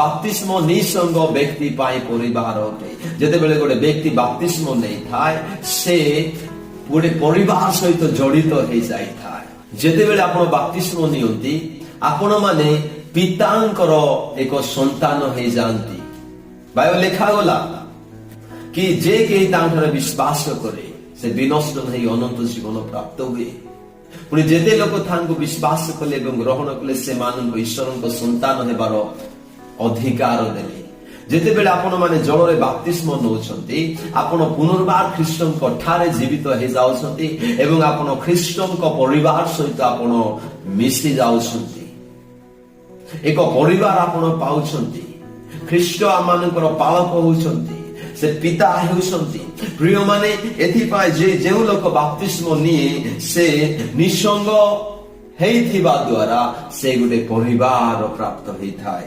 ବାପ୍ତିସ୍ମ ନିଃସଙ୍ଗ ବ୍ୟକ୍ତି ପାଇଁ ପରିବାର ଅଟେ। ଯେତେବେଳେ ଗୋଟେ ବ୍ୟକ୍ତି ବାପ୍ତିସ୍ମ ନେଇଥାଏ ସେ ଗୋଟେ ପରିବାର ସହିତ ଜଡ଼ିତ ହେଇଯାଇଥାଏ। ଯେତେବେଳେ ଆପଣ ବାପ୍ତିସ୍ମ ନିଅନ୍ତି ଆପଣ ମାନେ ପିତାଙ୍କର ଏକ ସନ୍ତାନ ହେଇଯାଆନ୍ତି। ବାଇବେଲ ଲେଖାଗଲା କି ଯେ କେହି ତାଙ୍କଠାରେ ବିଶ୍ୱାସ କରେ ସେ ବିନଷ୍ଟ ନାହିଁ ଅନନ୍ତ ଜୀବନ ପ୍ରାପ୍ତ ହୁଏ। ପୁଣି ଯେତେ ଲୋକ ତାଙ୍କୁ ବିଶ୍ୱାସ କଲେ ଏବଂ ଗ୍ରହଣ କଲେ ସେମାନଙ୍କୁ ଈଶ୍ୱରଙ୍କ ସନ୍ତାନ ହେବାର ଅଧିକାର ଦେଲେ। ଯେତେବେଳେ ଆପଣ ମାନେ ଜଳରେ ବାପ୍ତିସ୍ମ ନେଉଛନ୍ତି ଆପଣ ପୁନର୍ବାର ଖ୍ରୀଷ୍ଟଙ୍କ ଠାରେ ଜୀବିତ ହେଇଯାଉଛନ୍ତି ଏବଂ ଆପଣ ଖ୍ରୀଷ୍ଟଙ୍କ ପରିବାର ସହିତ ଆପଣ ମିଶି ଯାଉଛନ୍ତି। ଏକ ପରିବାର ଆପଣ ପାଉଛନ୍ତି। ଖ୍ରୀଷ୍ଟ ଆମମାନଙ୍କର ପାଳକ ହେଉଛନ୍ତି, ସେ ପିତା ହେଉଛନ୍ତି। ପ୍ରିୟମାନେ ଏଥିପାଇଁ ଯେ ଯେଉଁ ଲୋକ ବାପ୍ତିସ୍ମ ନିଏ ସେ ନିଃସଙ୍ଗ ହେଇଥିବା ଦ୍ୱାରା ସେ ଗୋଟେ ପରିବାର ପ୍ରାପ୍ତ ହେଇଥାଏ।